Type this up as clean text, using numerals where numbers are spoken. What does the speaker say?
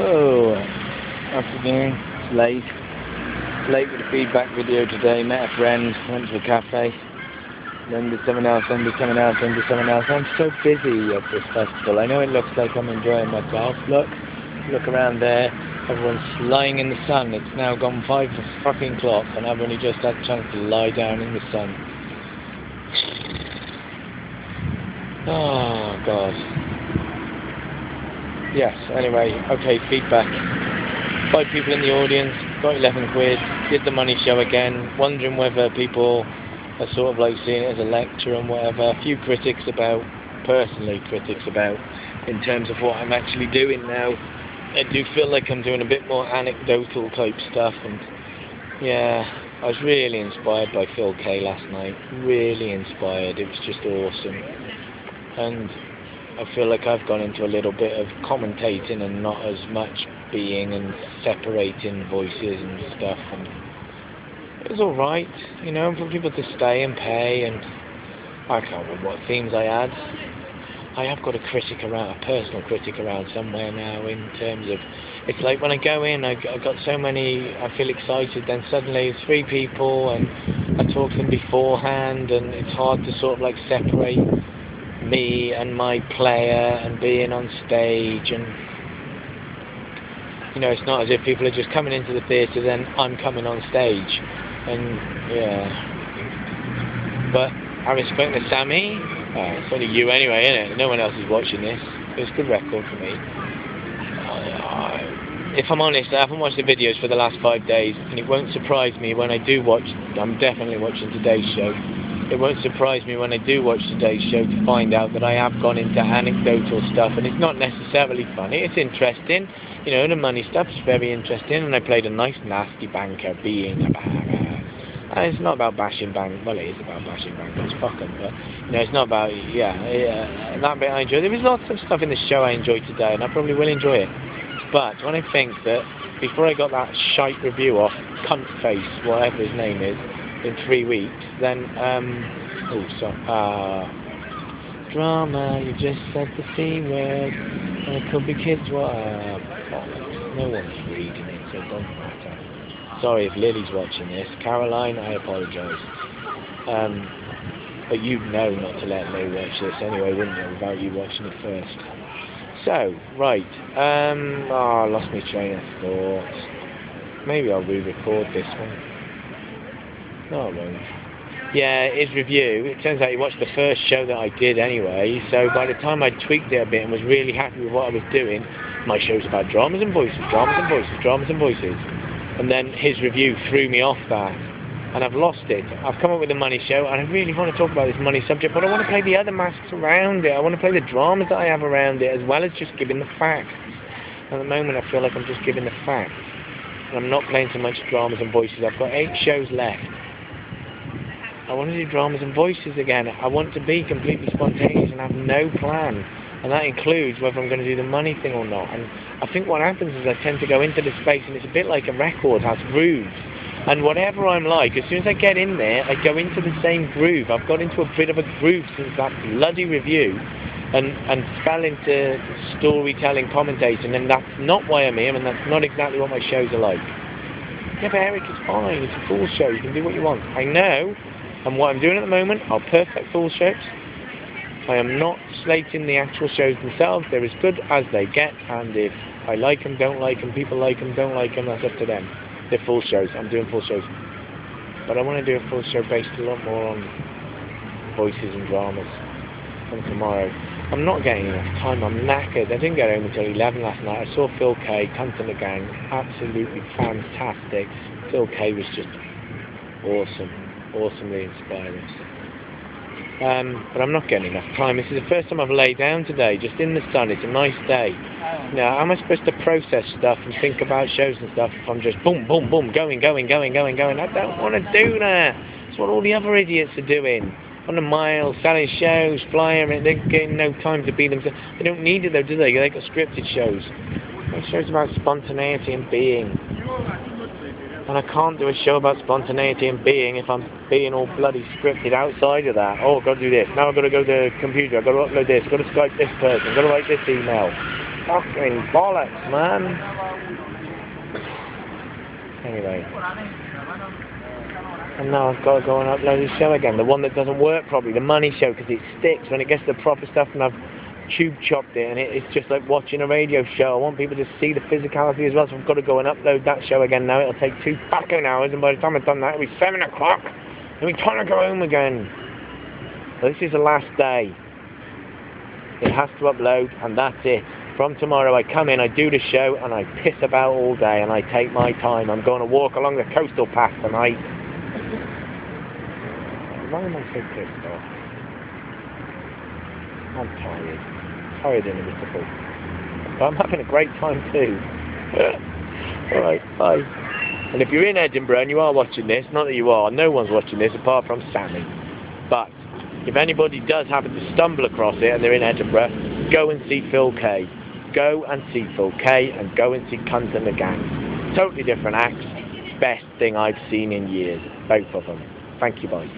Oh, afternoon. It's late. Late with a feedback video today. Met a friend. Went to a cafe. Then did something else. Then did something else. Then did something else. I'm so busy at this festival. I know it looks like I'm enjoying myself. Look around there. Everyone's lying in the sun. It's now gone 5 fucking o'clock, and I've only just had a chance to lie down in the sun. Oh God. Yes, anyway, okay, feedback. 5 people in the audience, got 11 quid, did the money show again, wondering whether people are sort of like seeing it as a lecture and whatever. A few critics about, in terms of what I'm actually doing now. I do feel like I'm doing a bit more anecdotal type stuff, and yeah, I was really inspired by Phil K last night, really inspired. It was just awesome. And I feel like I've gone into a little bit of commentating and not as much being and separating voices and stuff, and it was alright, you know, for people to stay and pay, and I can't remember what themes I had. I have got a personal critic around somewhere now, in terms of, it's like when I go in, I got so many, I feel excited, then suddenly it's 3 people, and I talk to them beforehand, and it's hard to sort of like separate me and my player and being on stage, and you know, it's not as if people are just coming into the theatre then I'm coming on stage, and yeah, but having spoken to Sammy, it's only you anyway, isn't it? No one else is watching this. It's a good record for me. If I'm honest, I haven't watched the videos for the last 5 days, and it won't surprise me when I do watch. I'm definitely watching today's show. It won't surprise me when I do watch today's show to find out that I have gone into anecdotal stuff, and it's not necessarily funny. It's interesting, you know. The money stuff's very interesting, and I played a nice nasty banker being a banker. It's not about bashing bank. Well, it is about bashing bankers. Fuck them, but you know, it's not about that bit I enjoy. There was lots of stuff in the show I enjoyed today, and I probably will enjoy it. But when I think that before I got that shite review off cunt face, whatever his name is, in 3 weeks, then drama, you just said the C word, and it could be kids. Bollocks. No one's reading it, so it doesn't matter. Sorry if Lily's watching this. Caroline, I apologise. But you'd know not to let Lily watch this anyway, wouldn't you, without you watching it first. So, right, I lost my train of thought. Maybe I'll re-record this one. No, I won't. Yeah, his review, it turns out he watched the first show that I did anyway, so by the time I tweaked it a bit and was really happy with what I was doing, my show's about dramas and voices, dramas and voices, dramas and voices. And then his review threw me off that, and I've lost it. I've come up with a money show, and I really want to talk about this money subject, but I want to play the other masks around it. I want to play the dramas that I have around it, as well as just giving the facts. At the moment, I feel like I'm just giving the facts, and I'm not playing so much dramas and voices. I've got 8 shows left. I want to do dramas and voices again. I want to be completely spontaneous and have no plan. And that includes whether I'm going to do the money thing or not. And I think what happens is I tend to go into the space, and it's a bit like a record has grooves. And whatever I'm like, as soon as I get in there, I go into the same groove. I've got into a bit of a groove since that bloody review, and fell into storytelling, commentating, and that's not why I'm here, and that's not exactly what my shows are like. Yeah, but Eric, it's fine. It's a full show. You can do what you want. I know. And what I'm doing at the moment are perfect full shows. I am not slating the actual shows themselves. They're as good as they get, and if I like them, don't like them, people like them, don't like them, that's up to them. They're full shows. I'm doing full shows. But I want to do a full show based a lot more on voices and dramas from tomorrow. I'm not getting enough time. I'm knackered. I didn't get home until 11 last night. I saw Phil K, Cunt and the Gang. Absolutely fantastic. Phil K was just awesome. Awesomely inspiring. But I'm not getting enough time. This is the first time I've laid down today, just in the sun. It's a nice day. Now, how am I supposed to process stuff and think about shows and stuff if I'm just boom, boom, boom, going? I don't want to do that. It's what all the other idiots are doing. On the mile, selling shows, flying, they're getting no time to be themselves. They don't need it though, do they? They got scripted shows. They shows about spontaneity and being. And I can't do a show about spontaneity and being if I'm being all bloody scripted outside of that. Oh, I've got to do this. Now I've got to go to the computer. I've got to upload this. I've got to Skype this person. I've got to write this email. Fucking bollocks, man. Anyway. And now I've got to go and upload the show again. The one that doesn't work properly, the money show, because it sticks when it gets the proper stuff, and I've tube chopped it, and it's just like watching a radio show. I want people to see the physicality as well, so I've got to go and upload that show again now. It'll take 2 fucking hours, and by the time I've done that, it'll be 7 o'clock, and we're trying to go home again. So this is the last day. It has to upload, and that's it. From tomorrow I come in, I do the show, and I piss about all day, and I take my time. I'm going to walk along the coastal path tonight. Why am I so pissed off? I'm tired. Tired and miserable. But I'm having a great time too. Alright, bye. And if you're in Edinburgh and you are watching this, not that you are, no one's watching this apart from Sammy. But if anybody does happen to stumble across it and they're in Edinburgh, go and see Phil K. Go and see Phil K and go and see Cunt and the Gang. Totally different acts. Best thing I've seen in years. Both of them. Thank you, bye.